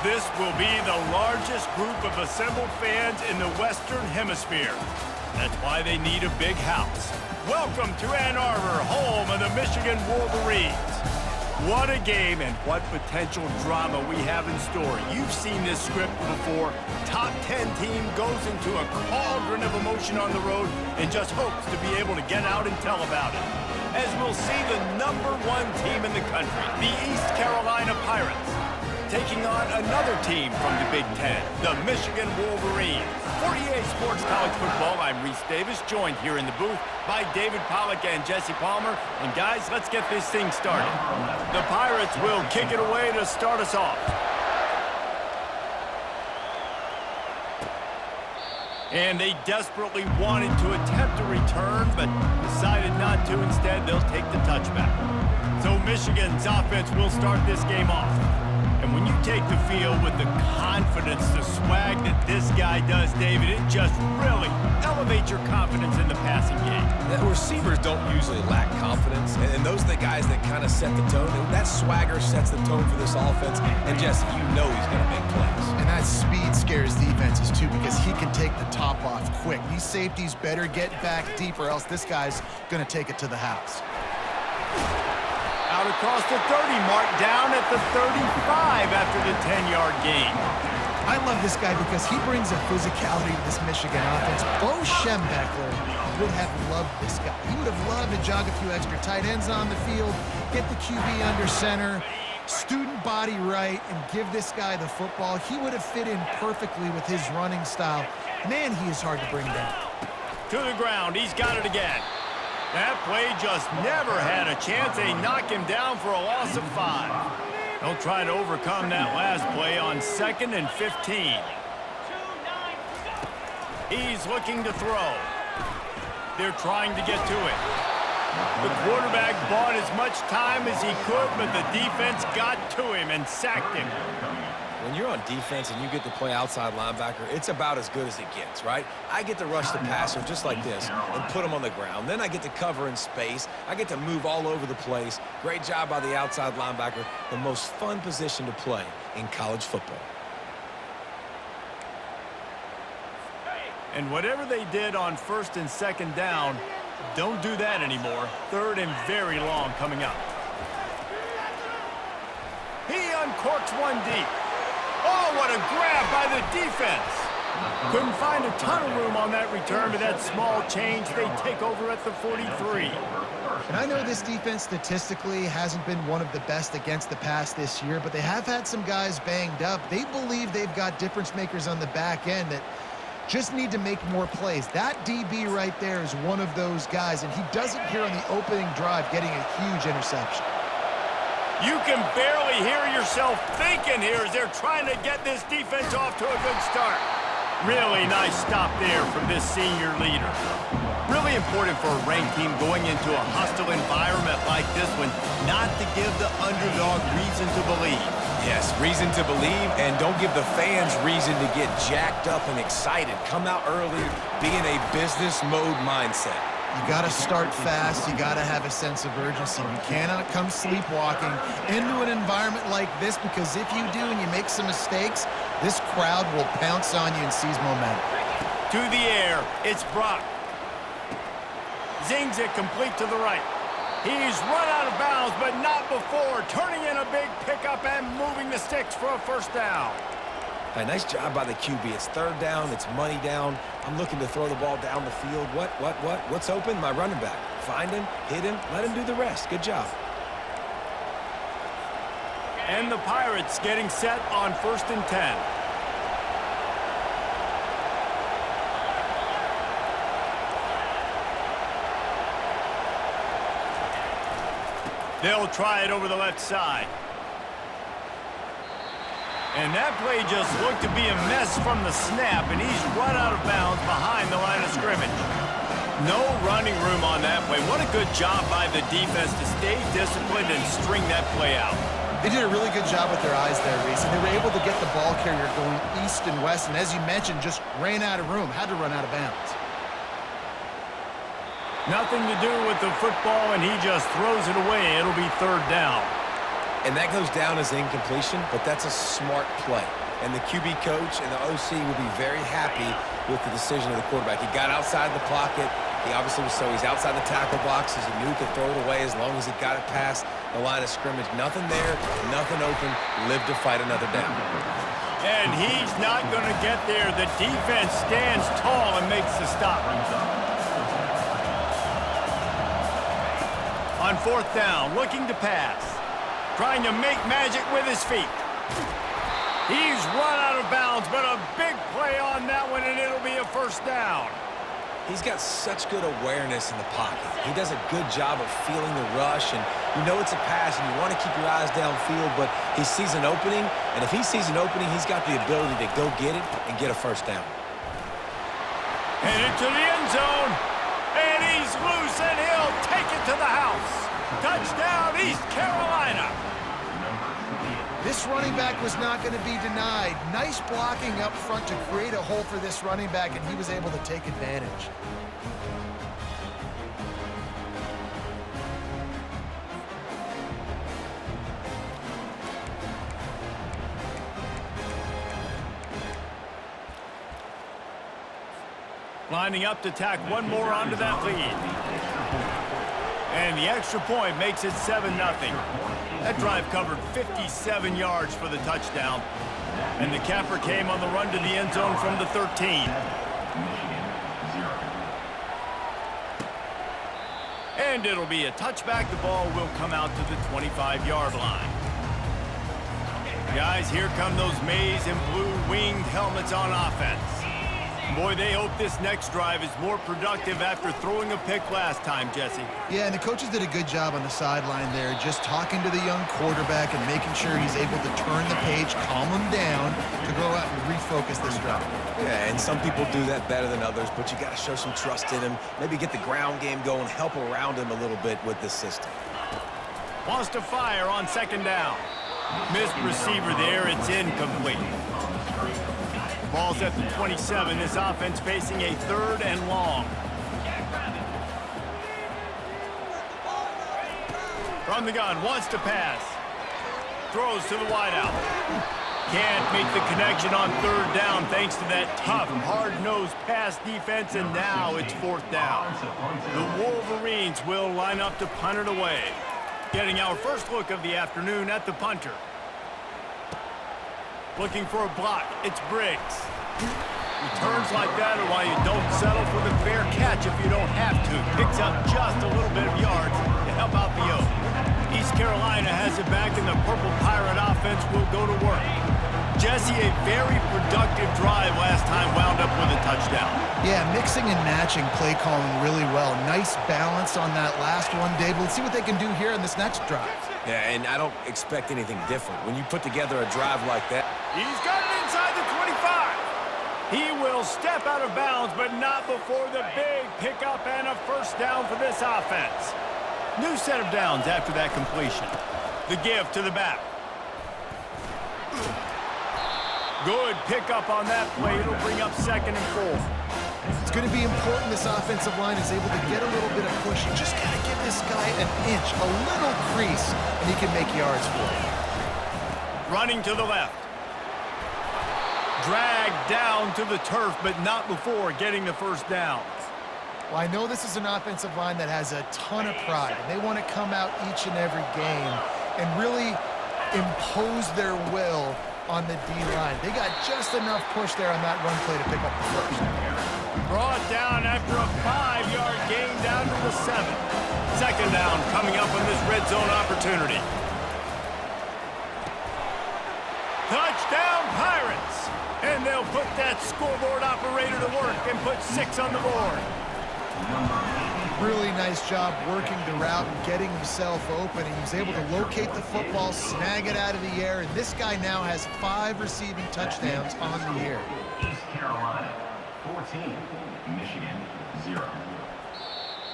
This will be the largest group of assembled fans in the Western Hemisphere. That's why they need a big house. Welcome to Ann Arbor, home of the Michigan Wolverines. What a game and what potential drama we have in store. You've seen this script before. Top 10 team goes into a cauldron of emotion on the road and just hopes to be able to get out and tell about it. As we'll see the #1 team in the country, the East Carolina Pirates, taking on another team from the Big Ten, the Michigan Wolverines. For EA Sports College Football, I'm Reese Davis, joined here in the booth by David Pollack and Jesse Palmer. And guys, let's get this thing started. The Pirates will kick it away to start us off. And they desperately wanted to attempt a return, but decided not to. Instead, they'll take the touchback. So Michigan's offense will start this game off. And when you take the field with the confidence, the swag that this guy does, David, it just really elevates your confidence in the passing game. The receivers don't usually lack confidence, and those are the guys that kind of set the tone. And that swagger sets the tone for this offense, and Jesse, you know he's going to make plays. And that speed scares defenses, too, because he can take the top off quick. These safeties better get back deep, or else this guy's going to take it to the house. Out across the 30 mark, down at the 35 after the 10-yard gain. I love this guy because he brings a physicality to this Michigan offense. Bo Schembechler would have loved this guy. He would have loved to jog a few extra tight ends on the field, get the QB under center, student body right, and give this guy the football. He would have fit in perfectly with his running style. Man, he is hard to bring down. To the ground, he's got it again. That play just never had a chance. They knock him down for a loss of 5. They'll try to overcome that last play on 2nd and 15. He's looking to throw. They're trying to get to it. The quarterback bought as much time as he could, but the defense got to him and sacked him. When you're on defense and you get to play outside linebacker, it's about as good as it gets, right? I get to rush the passer just like this and put him on the ground. Then I get to cover in space. I get to move all over the place. Great job by the outside linebacker. The most fun position to play in college football. And whatever they did on 1st and 2nd down, don't do that anymore. 3rd and very long coming up. He uncorks one deep. Oh, what a grab by the defense. Couldn't find a ton of room on that return, but that small change, they take over at the 43. And I know this defense statistically hasn't been one of the best against the pass this year, but they have had some guys banged up. They believe they've got difference makers on the back end that just need to make more plays. That DB right there is one of those guys, and he does it here on the opening drive, getting a huge interception. You can barely hear yourself thinking here as they're trying to get this defense off to a good start. Really nice stop there from this senior leader. Really important for a ranked team going into a hostile environment like this one, not to give the underdog reason to believe. Yes, reason to believe, and don't give the fans reason to get jacked up and excited. Come out early, be in a business mode mindset. You got to start fast. You got to have a sense of urgency. You cannot come sleepwalking into an environment like this, because if you do and you make some mistakes, this crowd will pounce on you and seize momentum. To the air, it's Brock. Zings it complete to the right. He's run out of bounds, but not before. Turning in a big pickup and moving the sticks for a 1st down. Hey, nice job by the QB. It's 3rd down. It's money down. I'm looking to throw the ball down the field. What's open? My running back. Find him, hit him, let him do the rest. Good job. And the Pirates getting set on 1st and 10. They'll try it over the left side. And that play just looked to be a mess from the snap, and he's run out of bounds behind the line of scrimmage. No running room on that play. What a good job by the defense to stay disciplined and string that play out. They did a really good job with their eyes there, Reese, and they were able to get the ball carrier going east and west, and as you mentioned, just ran out of room, had to run out of bounds. Nothing to do with the football, and he just throws it away. It'll be 3rd down. And that goes down as incompletion, but that's a smart play. And the QB coach and the OC will be very happy with the decision of the quarterback. He got outside the pocket. He obviously was he's outside the tackle boxes. He knew he could throw it away as long as he got it past the line of scrimmage. Nothing there, nothing open. Live to fight another down. And he's not going to get there. The defense stands tall and makes the stop. On 4th down, looking to pass. Trying to make magic with his feet. He's run out of bounds, but a big play on that one, and it'll be a 1st down. He's got such good awareness in the pocket. He does a good job of feeling the rush, and you know it's a pass, and you want to keep your eyes downfield, but he sees an opening, and if he sees an opening, he's got the ability to go get it and get a 1st down. And into the end zone, and he's loose, and he'll take it to the house. Touchdown, East Carolina. This running back was not going to be denied. Nice blocking up front to create a hole for this running back, and he was able to take advantage. Lining up to tack one more onto that lead. And the extra point makes it 7-0. That drive covered 57 yards for the touchdown. And the capper came on the run to the end zone from the 13. And it'll be a touchback. The ball will come out to the 25-yard line. Guys, here come those maize and blue winged helmets on offense. Boy, they hope this next drive is more productive after throwing a pick last time, Jesse. Yeah, and the coaches did a good job on the sideline there, just talking to the young quarterback and making sure he's able to turn the page, calm him down, to go out and refocus this drive. Yeah, and some people do that better than others, but you got to show some trust in him, maybe get the ground game going, help around him a little bit with this system. Wants to fire on 2nd down. Missed receiver there, it's incomplete. Ball's at the 27. This offense facing a 3rd and long. From the gun, wants to pass. Throws to the wideout. Can't make the connection on 3rd down thanks to that tough, hard-nosed pass defense, and now it's 4th down. The Wolverines will line up to punt it away. Getting our first look of the afternoon at the punter. Looking for a block, it's Briggs. Returns like that are why you don't settle for the fair catch if you don't have to. Picks up just a little bit of yards to help out the Oak. East Carolina has it back, and the Purple Pirate offense will go to work. Jesse, a very productive drive last time, wound up with a touchdown. Yeah, mixing and matching play calling really well. Nice balance on that last one, Dave. Let's see what they can do here in this next drive. Yeah, and I don't expect anything different. When you put together a drive like that. He's got it inside the 25. He will step out of bounds, but not before the big pickup and a 1st down for this offense. New set of downs after that completion. The give to the back. Good pickup on that play. It'll bring up 2nd and 4. It's going to be important this offensive line is able to get a little bit of push. You just got to give this guy an inch, a little crease, and he can make yards for you. Running to the left. Dragged down to the turf, but not before getting the 1st down. Well, I know this is an offensive line that has a ton of pride, and they want to come out each and every game and really impose their will on the D-line. They got just enough push there on that run play to pick up the 1st. Brought down after a 5-yard gain down to the 7. 2nd down coming up on this red zone opportunity. Touchdown Pirates! And they'll put that scoreboard operator to work and put 6 on the board. Really nice job working the route and getting himself open. He was able to locate the football, snag it out of the air, and this guy now has 5 receiving touchdowns on the year. East Carolina, 14, Michigan, 0.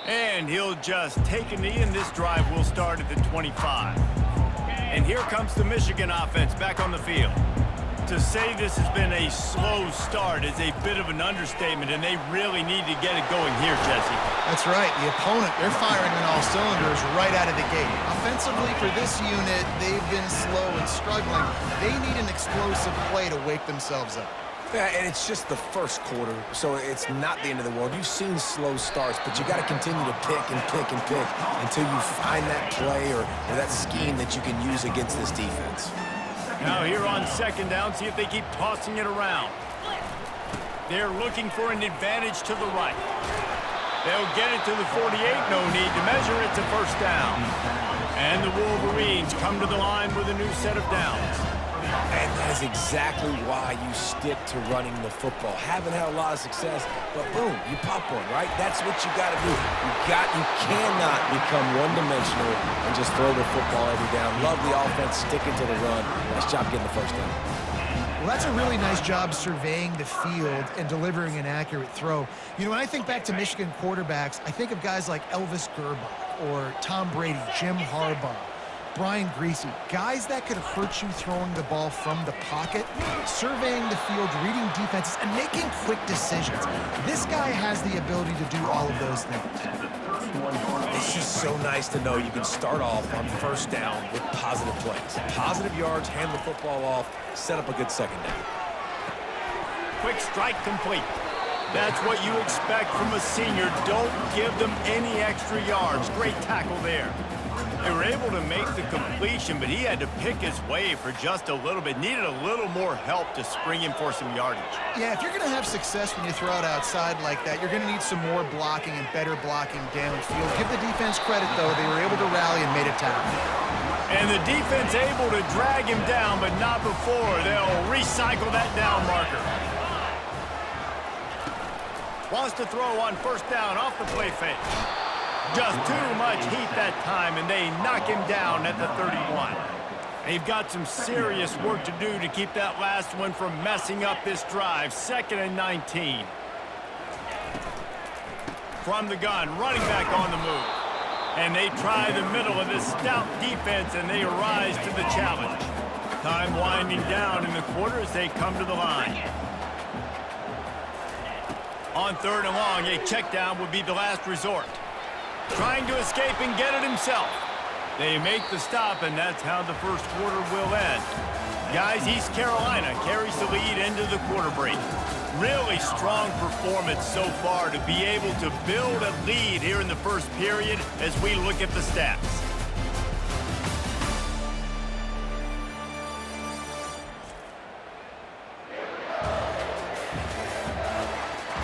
And he'll just take a knee, and this drive will start at the 25. And here comes the Michigan offense back on the field. To To say this has been a slow start is a bit of an understatement, and they really need to get it going here, Jesse. That's right. The opponent, they're firing on all cylinders right out of the gate. Offensively, for this unit, they've been slow and struggling. They need an explosive play to wake themselves up. Yeah, and it's just the first quarter, so it's not the end of the world. You've seen slow starts, but you got to continue to pick and pick and pick until you find that play or that scheme that you can use against this defense. Now here on second down, see if they keep tossing it around. They're looking for an advantage to the right. They'll get it to the 48, no need to measure. It's a first down. And the Wolverines come to the line with a new set of downs. And that is exactly why you stick to running the football. Haven't had a lot of success, but boom, you pop one, right? That's what you got to do. You cannot become one-dimensional and just throw the football every down. Love the offense, sticking to the run. Nice job getting the first down. Well, that's a really nice job surveying the field and delivering an accurate throw. You know, when I think back to Michigan quarterbacks, I think of guys like Elvis Gerbach or Tom Brady, Jim Harbaugh, Brian Griese, guys that could hurt you throwing the ball from the pocket, surveying the field, reading defenses, and making quick decisions. This guy has the ability to do all of those things. It's just so nice to know you can start off on first down with positive plays. Positive yards, hand the football off, set up a good second down. Quick strike complete. That's what you expect from a senior. Don't give them any extra yards. Great tackle there. They were able to make the completion, but he had to pick his way for just a little bit. Needed a little more help to spring him for some yardage. Yeah, if you're going to have success when you throw it outside like that, you're going to need some more blocking and better blocking downfield. Give the defense credit, though. They were able to rally and made a tackle. And the defense able to drag him down, but not before. They'll recycle that down marker. Wants to throw on first down off the play fake. Just too much heat that time, and they knock him down at the 31. They've got some serious work to do to keep that last one from messing up this drive. 2nd and 19. From the gun, running back on the move. And they try the middle of this stout defense, and they rise to the challenge. Time winding down in the quarter as they come to the line. On 3rd and long, a check down would be the last resort. Trying to escape and get it himself. They make the stop, and that's how the first quarter will end. Guys, East Carolina carries the lead into the quarter break. Really strong performance so far to be able to build a lead here in the first period as we look at the stats.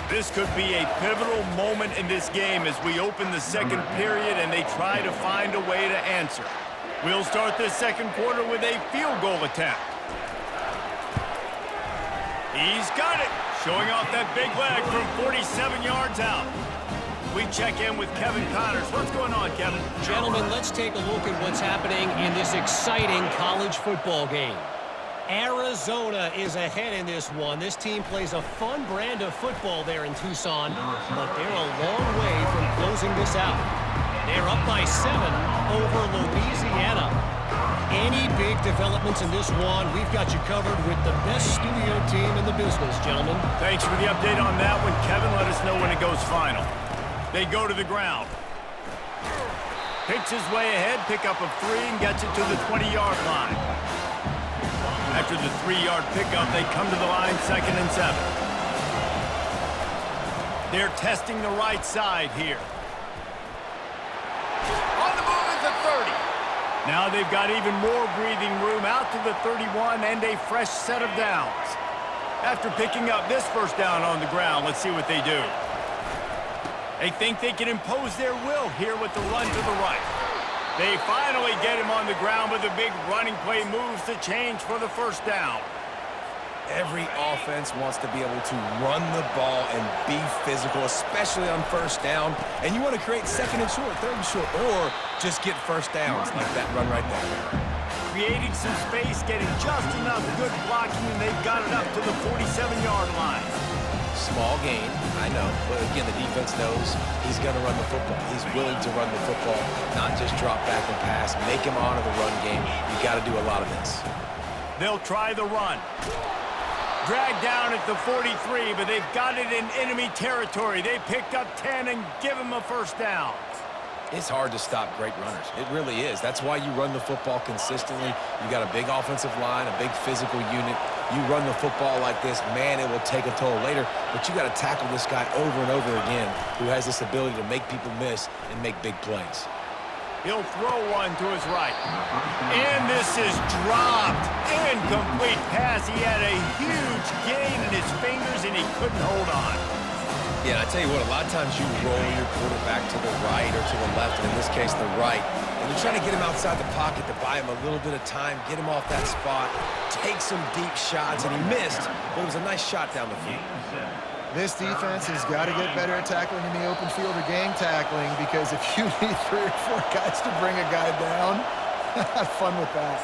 This could be a pivotal moment in this game as we open the second period and they try to find a way to answer. We'll start this second quarter with a field goal attempt. He's got it, showing off that big leg from 47 yards out. We check in with Kevin Connors. What's going on, Kevin? Gentlemen, let's take a look at what's happening in this exciting college football game. Arizona is ahead in this one. This team plays a fun brand of football there in Tucson, but they're a long way from closing this out. They're up by 7 over Louisiana. Any big developments in this one, we've got you covered with the best studio team in the business, gentlemen. Thanks for the update on that one, Kevin. Let us know when it goes final. They go to the ground. Picks his way ahead, pick up of 3, and gets it to the 20-yard line. After the 3-yard pickup, they come to the line, 2nd and 7. They're testing the right side here. On the move at the 30. Now they've got even more breathing room out to the 31 and a fresh set of downs. After picking up this first down on the ground, let's see what they do. They think they can impose their will here with the run to the right. They finally get him on the ground with a big running play moves to change for the first down. Every offense wants to be able to run the ball and be physical, especially on first down. And you want to create 2nd and short, 3rd and short, or just get first downs like that run right there. Creating some space, getting just enough good blocking, and they've got it up to the 47-yard line. Small gain, I know, but again, the defense knows he's going to run the football. He's willing to run the football, not just drop back and pass, make him honor the run game. You got to do a lot of this. They'll try the run. Dragged down at the 43, but they've got it in enemy territory. They picked up 10 and give him a first down. It's hard to stop great runners. It really is. That's why you run the football consistently. You got a big offensive line, a big physical unit. You run the football like this, man, it will take a toll later. But you got to tackle this guy over and over again who has this ability to make people miss and make big plays. He'll throw one to his right. And this is dropped. Incomplete pass. He had a huge gain in his fingers, and he couldn't hold on. Yeah, and I tell you what, a lot of times you roll your quarterback to the right or to the left, and in this case, the right. And you're trying to get him outside the pocket to buy him a little bit of time, get him off that spot, take some deep shots, and he missed, but it was a nice shot down the field. This defense has got to get better at tackling in the open field or gang tackling, because if you need 3 or 4 guys to bring a guy down, have fun with that.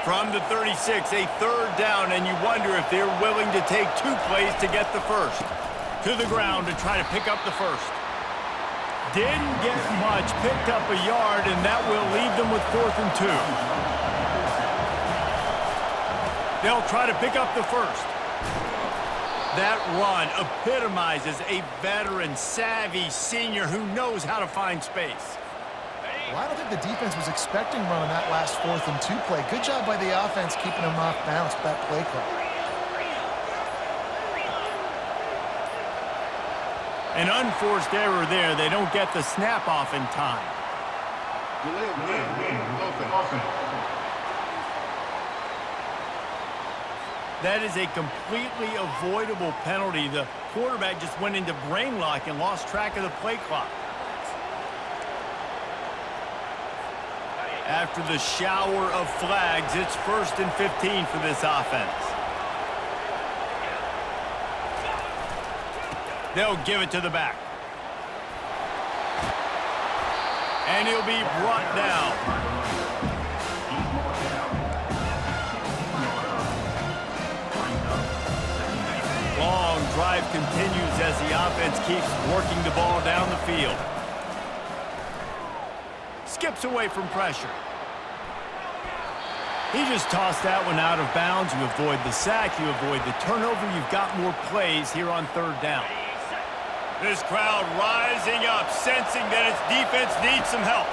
From the 36, a third down, and you wonder if they're willing to take 2 plays to get the first. To the ground to try to pick up the first. Didn't get much, picked up a yard, and that will leave them with 4th and 2. They'll try to pick up the first. That run epitomizes a veteran, savvy senior who knows how to find space. Well, I don't think the defense was expecting running that last 4th and 2 play. Good job by the offense keeping them off balance with that play call. An unforced error there. They don't get the snap off in time. That is a completely avoidable penalty. The quarterback just went into brain lock and lost track of the play clock. After the shower of flags, it's 1st and 15 for this offense. They'll give it to the back. And he'll be brought down. Long drive continues as the offense keeps working the ball down the field. Skips away from pressure. He just tossed that one out of bounds. You avoid the sack, you avoid the turnover. You've got more plays here on 3rd down. This crowd rising up, sensing that its defense needs some help.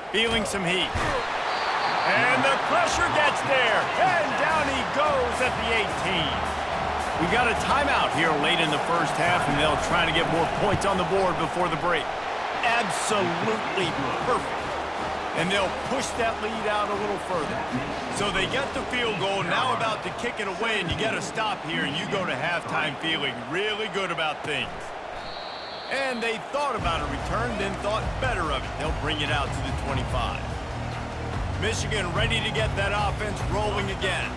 Feeling some heat. And the pressure gets there. And down he goes at the 18. We got a timeout here late in the first half, and they'll try to get more points on the board before the break. Absolutely perfect. And they'll push that lead out a little further. So they get the field goal, now about to kick it away, and you get a stop here, and you go to halftime feeling really good about things. And they thought about a return, then thought better of it. They'll bring it out to the 25. Michigan ready to get that offense rolling again.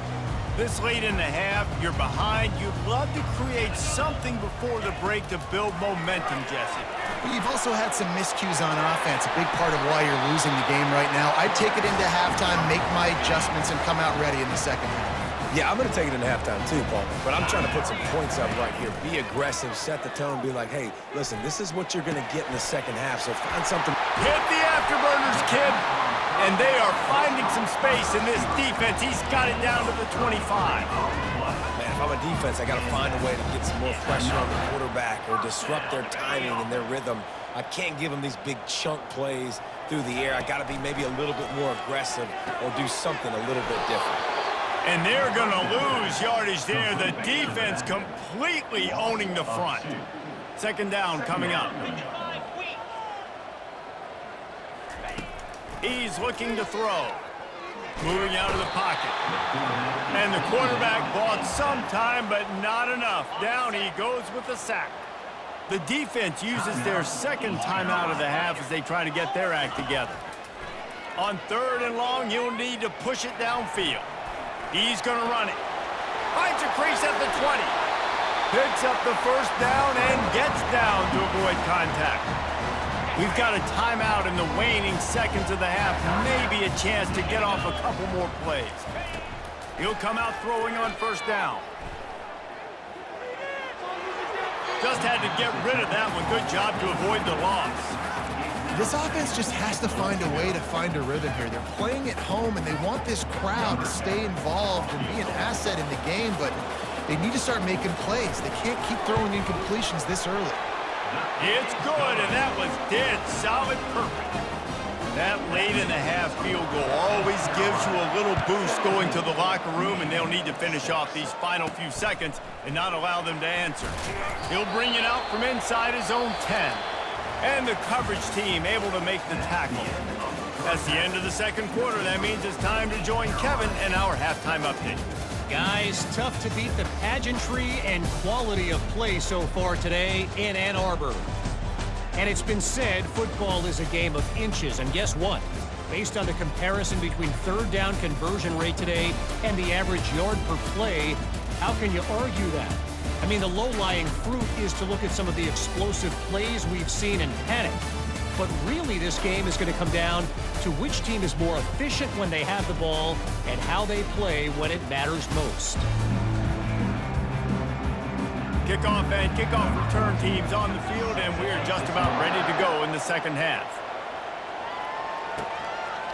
This late in the half, you're behind. You'd love to create something before the break to build momentum, Jesse. But you've also had some miscues on offense, a big part of why you're losing the game right now. I'd take it into halftime, make my adjustments, and come out ready in the second half. Yeah, I'm going to take it into halftime too, Paul. But I'm trying to put some points up right here. Be aggressive, set the tone, be like, hey, listen, this is what you're going to get in the second half, so find something. Hit the afterburners, kid. And they are finding some space in this defense. He's got it down to the 25. Man, if I'm a defense, I got to find a way to get some more pressure on the quarterback or disrupt their timing and their rhythm. I can't give them these big chunk plays through the air. I got to be maybe a little bit more aggressive or do something a little bit different. And they're going to lose yardage there. The defense completely owning the front. 2nd down coming up. He's looking to throw. Moving out of the pocket. And the quarterback bought some time, but not enough. Down he goes with the sack. The defense uses their 2nd timeout of the half as they try to get their act together. On 3rd and long, he'll need to push it downfield. He's going to run it. Finds a crease at the 20. Picks up the first down and gets down to avoid contact. We've got a timeout in the waning seconds of the half. Maybe a chance to get off a couple more plays. He'll come out throwing on 1st down. Just had to get rid of that one. Good job to avoid the loss. This offense just has to find a way to find a rhythm here. They're playing at home, and they want this crowd to stay involved and be an asset in the game, but they need to start making plays. They can't keep throwing incompletions this early. It's good, and that was dead solid perfect. That late in the half field goal always gives you a little boost going to the locker room, and they'll need to finish off these final few seconds and not allow them to answer. He'll bring it out from inside his own 10. And the coverage team able to make the tackle. That's the end of the second quarter. That means it's time to join Kevin and our halftime update. Guys, tough to beat the pageantry and quality of play so far today in Ann Arbor. And it's been said football is a game of inches. And guess what? Based on the comparison between third down conversion rate today and the average yard per play, how can you argue that? I mean, the low-lying fruit is to look at some of the explosive plays we've seen and panic. But really, this game is going to come down to which team is more efficient when they have the ball and how they play when it matters most. Kickoff and kickoff return teams on the field, and we're just about ready to go in the second half.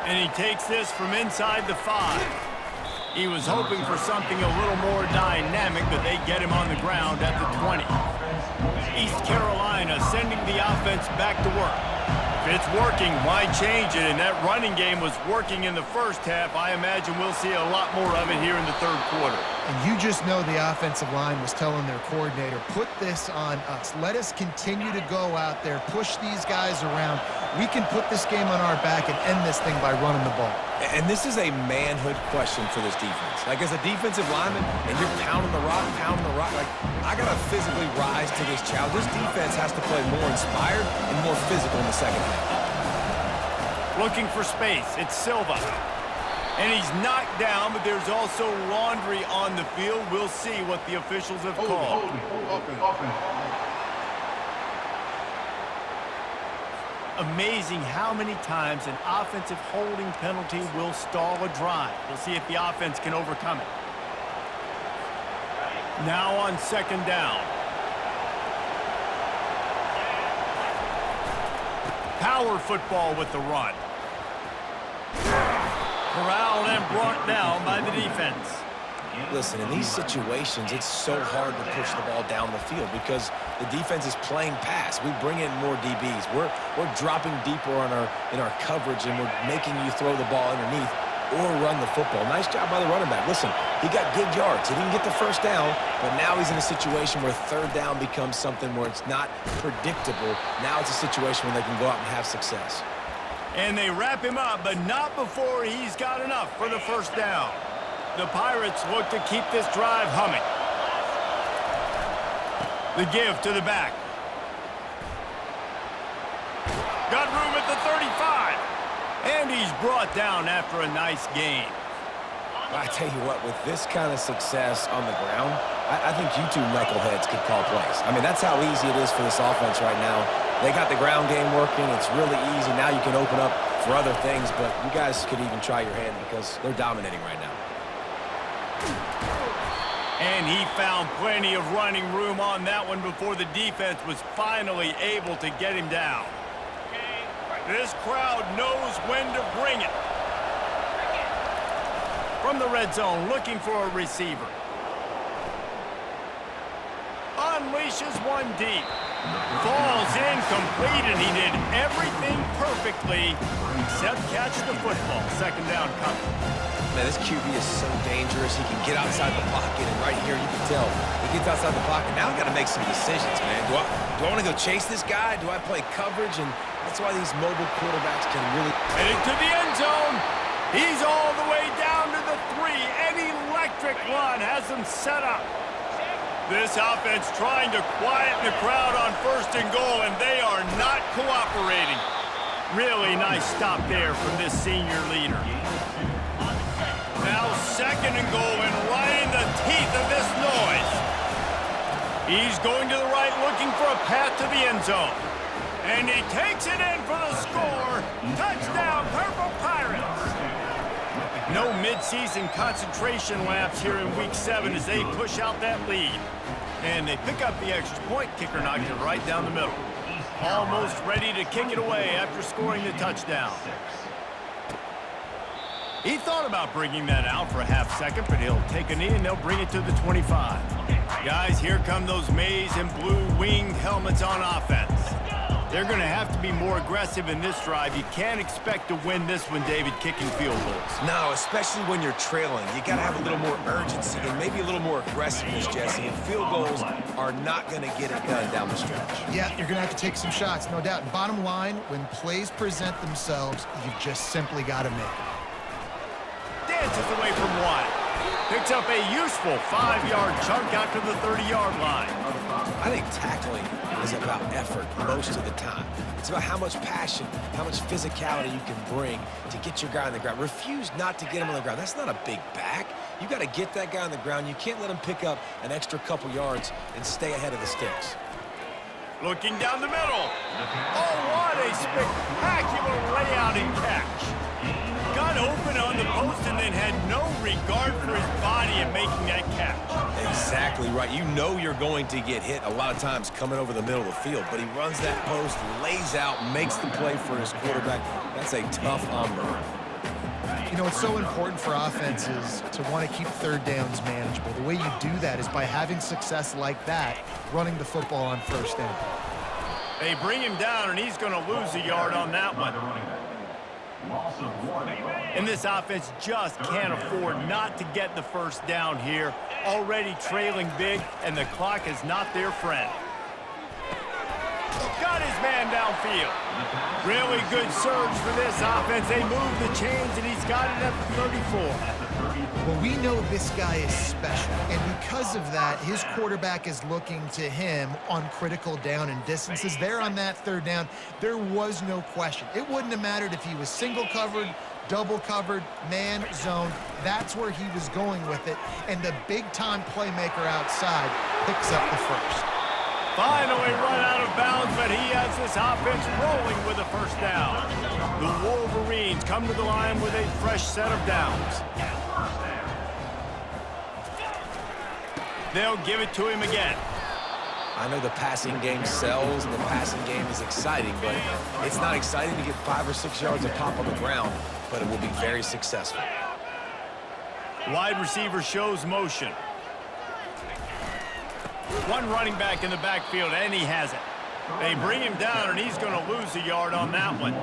And he takes this from inside the 5. He was hoping for something a little more dynamic, but they get him on the ground at the 20. East Carolina sending the offense back to work. If it's working, why change it? And that running game was working in the first half. I imagine we'll see a lot more of it here in the third quarter. And you just know the offensive line was telling their coordinator, put this on us. Let us continue to go out there, push these guys around. We can put this game on our back and end this thing by running the ball. And this is a manhood question for this defense. Like, as a defensive lineman, and you're pounding the rock, like, I got to physically rise to this challenge. This defense has to play more inspired and more physical in the second half. Looking for space. It's Silva. And he's knocked down, but there's also laundry on the field. We'll see what the officials have called. Amazing how many times an offensive holding penalty will stall a drive. We'll see if the offense can overcome it. Now on second down. Power football with the run. Corralled and brought down by the defense. Listen, in these situations, it's so hard to push the ball down the field because the defense is playing pass. We bring in more DBs. We're dropping deeper in our coverage, and we're making you throw the ball underneath or run the football. Nice job by the running back. Listen, he got good yards. He didn't get the first down, but now he's in a situation where third down becomes something where it's not predictable. Now it's a situation where they can go out and have success. And they wrap him up, but not before he's got enough for the first down. The Pirates look to keep this drive humming. The give to the back. Got room at the 35. And he's brought down after a nice gain. I tell you what, with this kind of success on the ground, I think you two knuckleheads could call plays. I mean, that's how easy it is for this offense right now. They got the ground game working. It's really easy. Now you can open up for other things, but you guys could even try your hand because they're dominating right now. And he found plenty of running room on that one before the defense was finally able to get him down. This crowd knows when to bring it. From the red zone, looking for a receiver. Unleashes one deep. Falls incomplete, and he did everything perfectly except catch the football. Second down coming. Man, this QB is so dangerous. He can get outside the pocket, and right here you can tell he gets outside the pocket. Now I've got to make some decisions, man. Do I want to go chase this guy? Do I play coverage? And that's why these mobile quarterbacks can really... Heading to the end zone. He's all the way down to the 3. An electric run has him set up. This offense trying to quieten the crowd on first and goal, and they are not cooperating. Really nice stop there from this senior leader. Now second and goal, and right in the teeth of this noise. He's going to the right, looking for a path to the end zone. And he takes it in for the score. Touchdown, Purple Pirates. No mid-season concentration laps here in Week 7 as they push out that lead. And they pick up the extra point. Kicker knocked it right down the middle. Almost ready to kick it away after scoring the touchdown. He thought about bringing that out for a half second, but he'll take a knee and they'll bring it to the 25. Guys, here come those maize and blue winged helmets on offense. They're going to have to be more aggressive in this drive. You can't expect to win this one, David, kicking field goals. No, especially when you're trailing. You got to have a little more urgency and maybe a little more aggressiveness, Jesse. And field goals are not going to get it done down the stretch. Yeah, you're going to have to take some shots, no doubt. Bottom line, when plays present themselves, you've just simply got to make them. Dances away from one. Picks up a useful 5-yard chunk out to the 30-yard line. I think tackling is about effort most of the time. It's about how much passion, how much physicality you can bring to get your guy on the ground. Refuse not to get him on the ground. That's not a big back. You got to get that guy on the ground. You can't let him pick up an extra couple yards and stay ahead of the sticks. Looking down the middle. Oh, what a spectacular layout and catch. Got open on the post and then had no regard for his body in making that catch. Exactly right. You know you're going to get hit a lot of times coming over the middle of the field, but he runs that post, lays out, makes the play for his quarterback. That's a tough hombre. You know, it's so important for offenses to want to keep third downs manageable. The way you do that is by having success like that, running the football on first down. They bring him down, and he's going to lose a yard on that one. And this offense just can't afford not to get the first down here. Already trailing big, and the clock is not their friend. Got his man downfield. Really good surge for this offense. They move the chains, and he's got it at the 34. Well, we know this guy is special, and because of that, his quarterback is looking to him on critical down and distances. There on that third down, there was no question. It wouldn't have mattered if he was single covered, double covered, man, zone. That's where he was going with it, and the big-time playmaker outside picks up the first. Finally run out of bounds, but he has this offense rolling with a first down. The Wolverines come to the line with a fresh set of downs. They'll give it to him again. I know the passing game sells and the passing game is exciting, but it's not exciting to get 5 or 6 yards of pop on the ground, but it will be very successful. Wide receiver shows motion. One running back in the backfield, and he has it. They bring him down, and he's going to lose a yard on that one.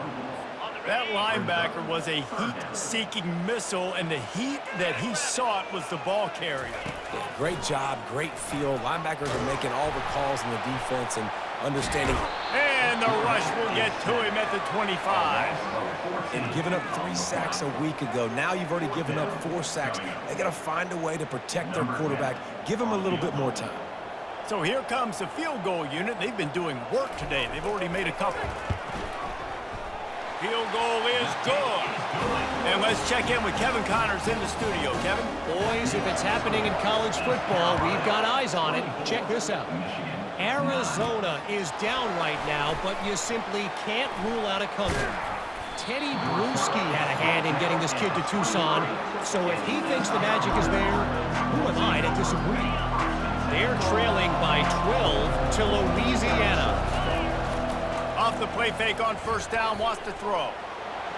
That linebacker was a heat-seeking missile, and the heat that he sought was the ball carrier. Yeah, great job, great feel. Linebackers are making all the calls in the defense and understanding. And the rush will get to him at the 25. And giving up 3 sacks a week ago. Now you've already given up 4 sacks. They got to find a way to protect their quarterback. Give him a little bit more time. So here comes the field goal unit. They've been doing work today. They've already made a couple. Field goal is good. And let's check in with Kevin Connors in the studio. Kevin? Boys, if it's happening in college football, we've got eyes on it. Check this out. Arizona is down right now, but you simply can't rule out a comeback. Teddy Bruschi had a hand in getting this kid to Tucson, so if he thinks the magic is there, who am I to disagree? They're trailing by 12 to Louisiana. Off the play fake on first down, wants to throw.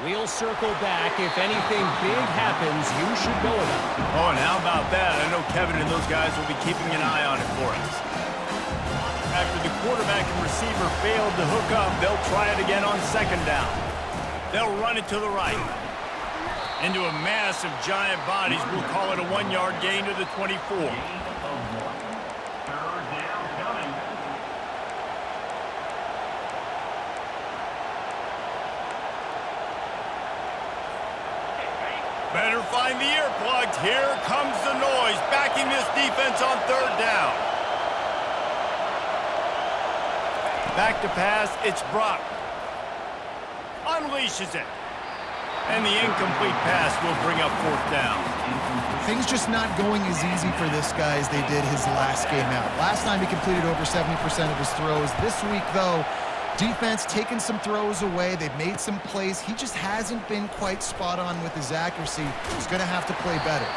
We'll circle back. If anything big happens, you should know about it. Oh, and how about that? I know Kevin and those guys will be keeping an eye on it for us. After the quarterback and receiver failed to hook up, they'll try it again on second down. They'll run it to the right. Into a mass of giant bodies. We'll call it a 1-yard gain to the 24. Better find the earplugs. Here comes the noise, backing this defense on third down. Back to pass, it's Brock. Unleashes it. And the incomplete pass will bring up fourth down. Things just not going as easy for this guy as they did his last game out. Last time he completed over 70% of his throws. This week, though, defense taking some throws away. They've made some plays. He just hasn't been quite spot on with his accuracy. He's going to have to play better.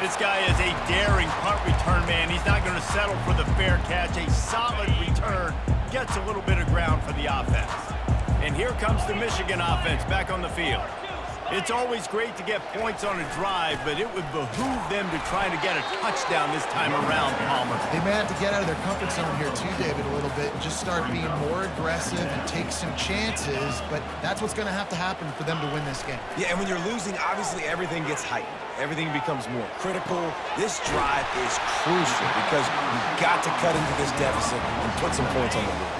This guy is a daring punt return man. He's not going to settle for the fair catch. A solid return gets a little bit of ground for the offense. And here comes the Michigan offense back on the field. It's always great to get points on a drive, but it would behoove them to try to get a touchdown this time around, Palmer. They may have to get out of their comfort zone here too, David, a little bit and just start being more aggressive and take some chances, but that's what's going to have to happen for them to win this game. Yeah, and when you're losing, obviously everything gets heightened. Everything becomes more critical. This drive is crucial because you've got to cut into this deficit and put some points on the board.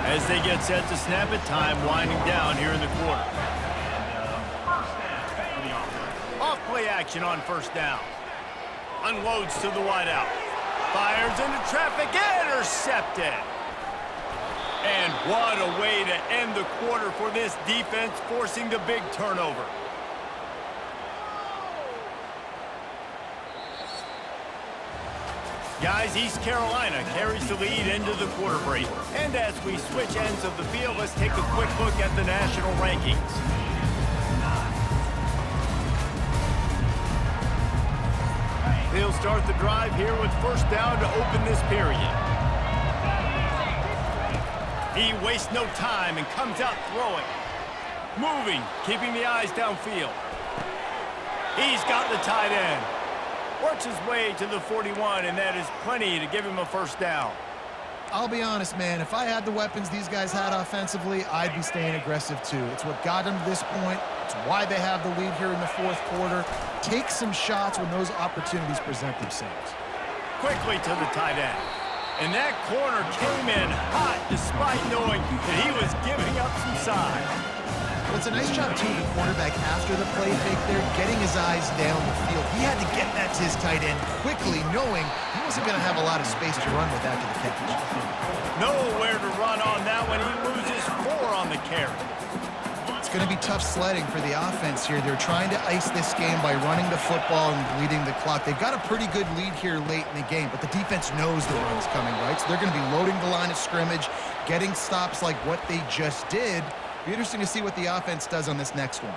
As they get set to snap it, time winding down here in the quarter. Off-play action on first down. Unloads to the wideout. Fires into traffic, intercepted. And what a way to end the quarter for this defense, forcing the big turnover. Guys, East Carolina carries the lead into the quarter break. And as we switch ends of the field, let's take a quick look at the national rankings. They'll start the drive here with first down to open this period. He wastes no time and comes out throwing. Moving, keeping the eyes downfield. He's got the tight end. Works his way to the 41, and that is plenty to give him a first down. I'll be honest, man, if I had the weapons these guys had offensively, I'd be staying aggressive too. It's what got them to this point. It's why they have the lead here in the fourth quarter. Take some shots when those opportunities present themselves. Quickly to the tight end. And that corner came in hot despite knowing that he was giving up some size. Well, it's a nice job, too, the quarterback after the play fake there, getting his eyes down the field. He had to get that to his tight end quickly, knowing he wasn't going to have a lot of space to run with after the catch. Nowhere to run on that one. He loses 4 on the carry. It's going to be tough sledding for the offense here. They're trying to ice this game by running the football and bleeding the clock. They've got a pretty good lead here late in the game, but the defense knows the run's coming, right? So they're going to be loading the line of scrimmage, getting stops like what they just did. Be interesting to see what the offense does on this next one.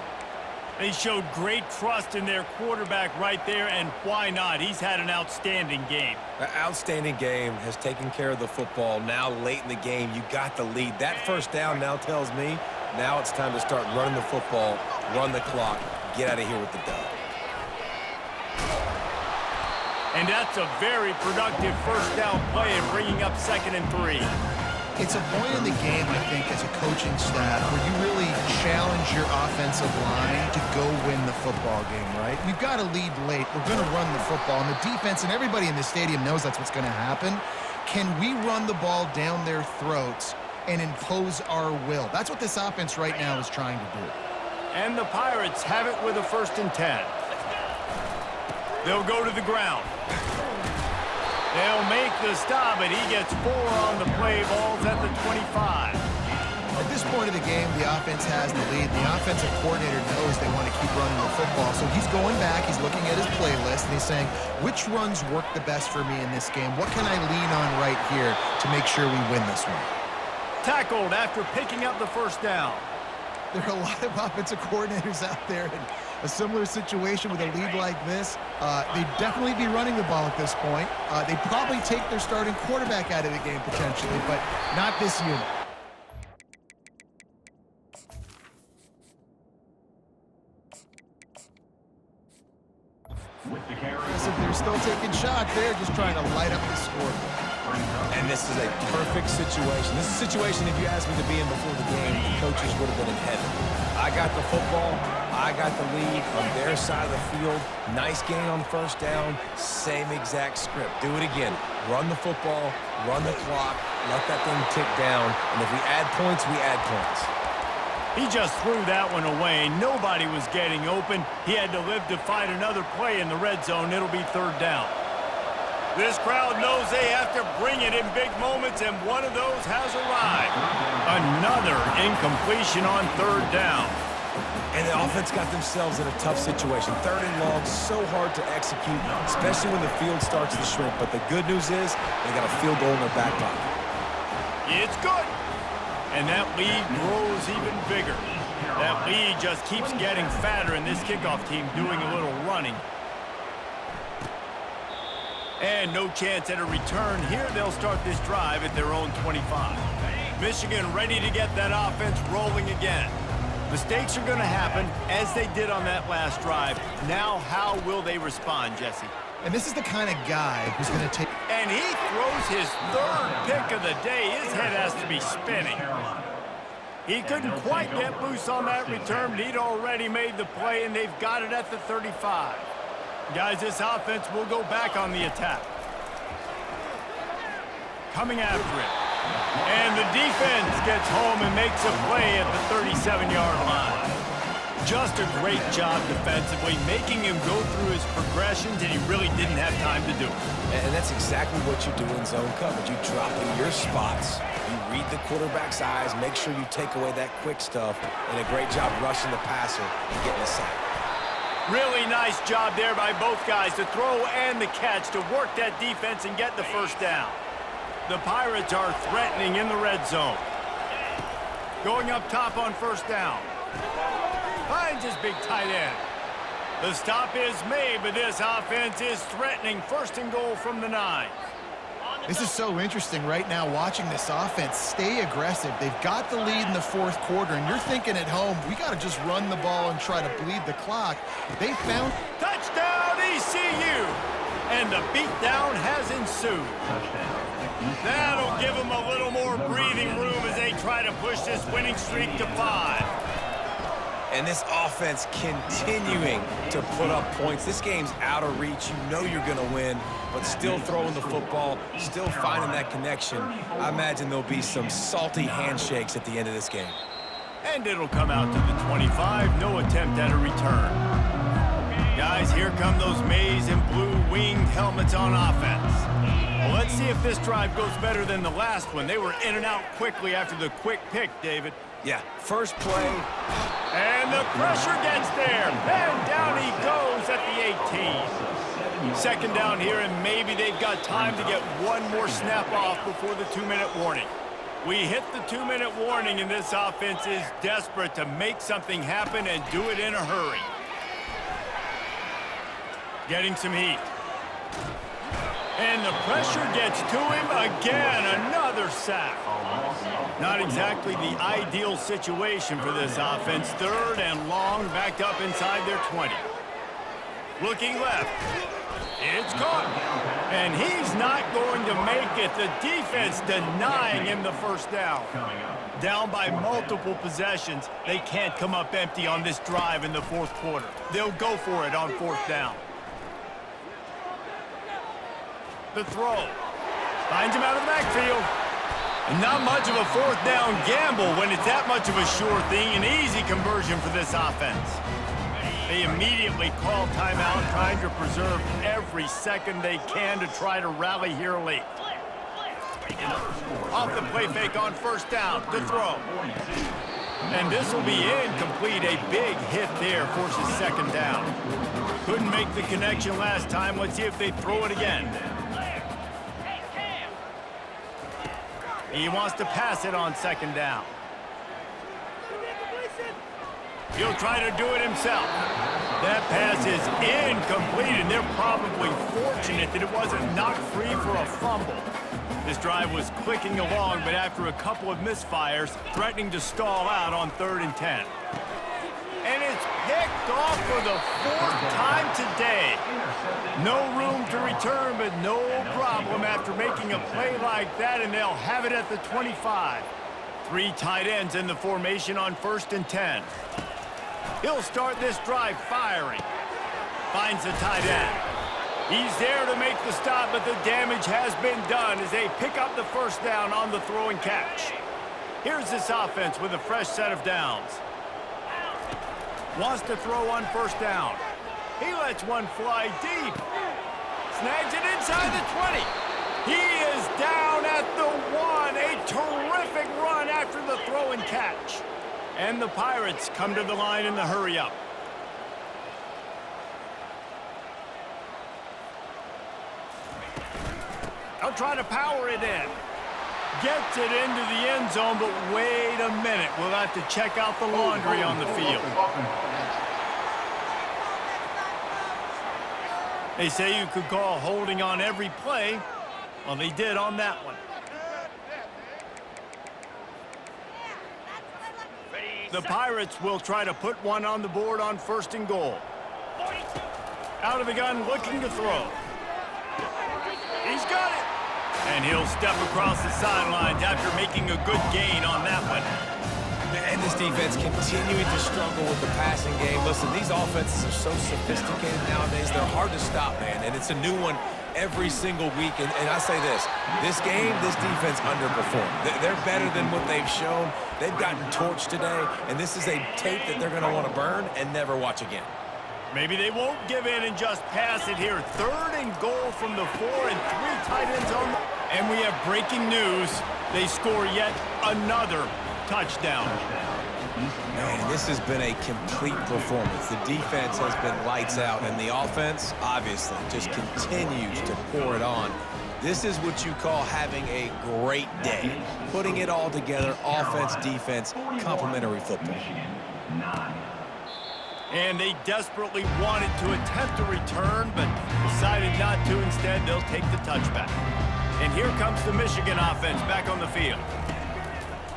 They showed great trust in their quarterback right there, and why not? He's had an outstanding game. An outstanding game, has taken care of the football. Now late in the game, you got the lead. That first down now tells me now it's time to start running the football, run the clock, get out of here with the dub. And that's a very productive first down play and bringing up 2nd and 3. It's a point in the game, I think, as a coaching staff where you really challenge your offensive line to go win the football game, right? We've got to lead late. We're going to run the football. And the defense and everybody in the stadium knows that's what's going to happen. Can we run the ball down their throats and impose our will? That's what this offense right now is trying to do. And the Pirates have it with a 1st and 10. They'll go to the ground. They'll make the stop, but he gets 4 on the play. Ball's at the 25. At this point of the game, the offense has the lead. The offensive coordinator knows they want to keep running the football. So he's going back, he's looking at his playlist, and he's saying, which runs work the best for me in this game? What can I lean on right here to make sure we win this one? Tackled after picking up the first down. There are a lot of offensive coordinators out there in a similar situation with a lead like this. They'd definitely be running the ball at this point. They'd probably take their starting quarterback out of the game potentially, but not this unit. So they're still taking shots. They're just trying to light up the scoreboard. And this is a perfect situation. This is a situation, if you asked me to be in before the game, the coaches would have been in heaven. I got the football. I got the lead on their side of the field. Nice gain on first down. Same exact script. Do it again. Run the football, run the clock, let that thing tick down. And if we add points, we add points. He just threw that one away. Nobody was getting open. He had to live to find another play in the red zone. It'll be 3rd down. This crowd knows they have to bring it in big moments, and one of those has arrived. Another incompletion on 3rd down. And the offense got themselves in a tough situation. 3rd and long, so hard to execute, especially when the field starts to shrink. But the good news is they got a field goal in their back pocket. It's good. And that lead grows even bigger. That lead just keeps getting fatter, and this kickoff team doing a little running. And no chance at a return here. They'll start this drive at their own 25. Michigan ready to get that offense rolling again. Mistakes are going to happen, as they did on that last drive. Now, how will they respond, Jesse? And this is the kind of guy who's going to take... And he throws his third pick of the day. His head has to be spinning. He couldn't quite get loose on that return, but he'd already made the play, and they've got it at the 35. Guys, this offense will go back on the attack. Coming after it. And the defense gets home and makes a play at the 37-yard line. Just a great job defensively, making him go through his progressions, and he really didn't have time to do it. And that's exactly what you do in zone coverage. You drop in your spots, you read the quarterback's eyes, make sure you take away that quick stuff, and a great job rushing the passer and getting the sack. Really nice job there by both guys, the throw and the catch, to work that defense and get the first down. The Pirates are threatening in the red zone. Going up top on first down. Finds his big tight end. The stop is made, but this offense is threatening. First and goal from the 9. This is so interesting right now, watching this offense stay aggressive. They've got the lead in the fourth quarter, and you're thinking at home, we got to just run the ball and try to bleed the clock. They found... Touchdown, ECU! And the beatdown has ensued. That'll give them a little more breathing room as they try to push this winning streak to 5. And this offense continuing to put up points. This game's out of reach. You know you're going to win, but still throwing the football, still finding that connection. I imagine there'll be some salty handshakes at the end of this game. And it'll come out to the 25. No attempt at a return. Guys, here come those maize and blue winged helmets on offense. Well, let's see if this drive goes better than the last one. They were in and out quickly after the quick pick, David. Yeah, first play. And the pressure gets there. And down he goes at the 18. Second down here, and maybe they've got time to get one more snap off before the 2-minute warning. We hit the 2-minute warning, and this offense is desperate to make something happen and do it in a hurry. Getting some heat. And the pressure gets to him again. Another sack. Not exactly the ideal situation for this offense. Third and long, backed up inside their 20. Looking left. It's caught. And he's not going to make it. The defense denying him the first down. Down by multiple possessions. They can't come up empty on this drive in the fourth quarter. They'll go for it on fourth down. The throw. Finds him out of the backfield. And not much of a fourth down gamble when it's that much of a sure thing. An easy conversion for this offense. They immediately call timeout, trying to preserve every second they can to try to rally here late. Off the play fake on first down. The throw. And this will be incomplete. A big hit there forces second down. Couldn't make the connection last time. Let's see if they throw it again. He wants to pass it on second down. He'll try to do it himself. That pass is incomplete, and they're probably fortunate that it wasn't knocked free for a fumble. This drive was clicking along, but after a couple of misfires, threatening to stall out on 3rd and 10. And it's picked off for the 4th time today. No room to return, but no problem after making a play like that, and they'll have it at the 25. 3 tight ends in the formation on 1st and 10. He'll start this drive firing. Finds the tight end. He's there to make the stop, but the damage has been done as they pick up the first down on the throw and catch. Here's this offense with a fresh set of downs. Wants to throw on first down. He lets one fly deep. Snags it inside the 20. He is down at the 1. A terrific run after the throw and catch. And the Pirates come to the line in the hurry-up. They'll try to power it in. Gets it into the end zone, but wait a minute. We'll have to check out the laundry on the field. They say you could call holding on every play. Well, they did on that one. The Pirates will try to put one on the board on 1st and goal. Out of the gun, looking to throw. He's got it. And he'll step across the sidelines after making a good gain on that one. And this defense continuing to struggle with the passing game. Listen, these offenses are so sophisticated nowadays. They're hard to stop, man. And it's a new one every single week. And I say this game, this defense underperformed. They're better than what they've shown. They've gotten torched today. And this is a tape that they're going to want to burn and never watch again. Maybe they won't give in and just pass it here. 3rd and goal from the 4 and 3 tight ends on. And we have breaking news. They score yet another touchdown. Man, this has been a complete performance. The defense has been lights out, and the offense, obviously, just continues to pour it on. This is what you call having a great day. Putting it all together, offense, defense, complementary football. And they desperately wanted to attempt a return, but decided not to. Instead, they'll take the touchback. And here comes the Michigan offense back on the field.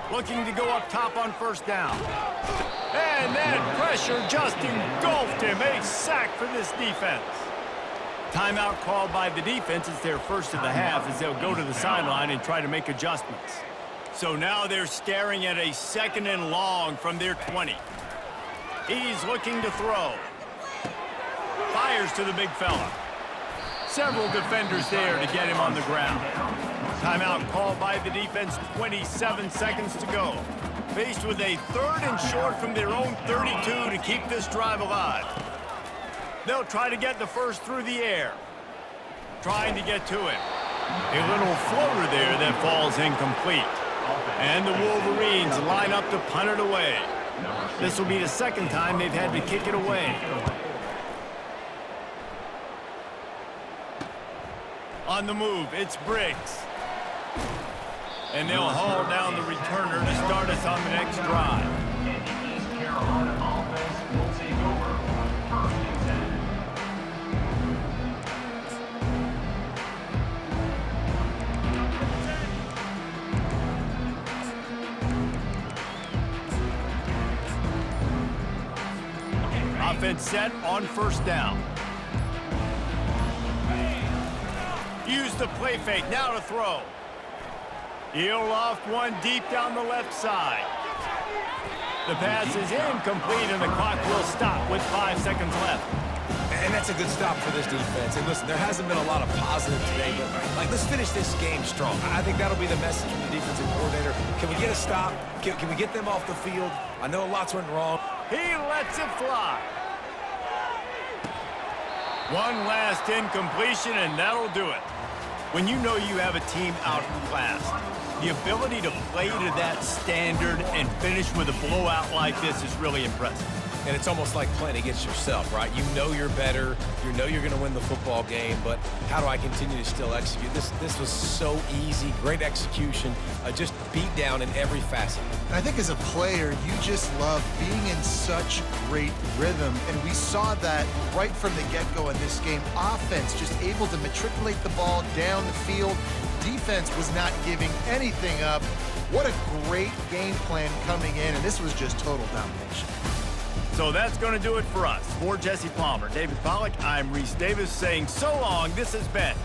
Looking to go up top on 1st down. And that pressure just engulfed him. A sack for this defense. Timeout called by the defense. It's their first of the half as they'll go to the sideline and try to make adjustments. So now they're staring at a 2nd and long from their 20. He's looking to throw. Fires to the big fella. Several defenders there to get him on the ground. Timeout called by the defense, 27 seconds to go. Faced with a 3rd and short from their own 32 to keep this drive alive. They'll try to get the first through the air. Trying to get to him. A little floater there that falls incomplete. And the Wolverines line up to punt it away. This will be the 2nd time they've had to kick it away. On the move, it's Briggs. And they'll haul down the returner to start us on the next drive. East Carolina offense will take over on 1st and 10. Offense set on 1st down. Use the play fake, now to throw. He'll loft one deep down the left side. The pass is incomplete and the clock will stop with 5 seconds left. And that's a good stop for this defense. And listen, there hasn't been a lot of positive today, but let's finish this game strong. I think that'll be the message from the defensive coordinator. Can we get a stop? Can we get them off the field? I know lots went wrong. He lets it fly. One last incompletion, and that'll do it. When you know you have a team outclassed, the ability to play to that standard and finish with a blowout like this is really impressive. And it's almost like playing against yourself, right? You know you're better. You know you're going to win the football game, but how do I continue to still execute? This was so easy. Great execution. Just beat down in every facet. And I think as a player, you just love being in such great rhythm. And we saw that right from the get-go in this game. Offense just able to matriculate the ball down the field. Defense was not giving anything up. What a great game plan coming in, and this was just total domination. So that's going to do it for us. For Jesse Palmer, David Pollack, I'm Reese Davis saying so long. This has been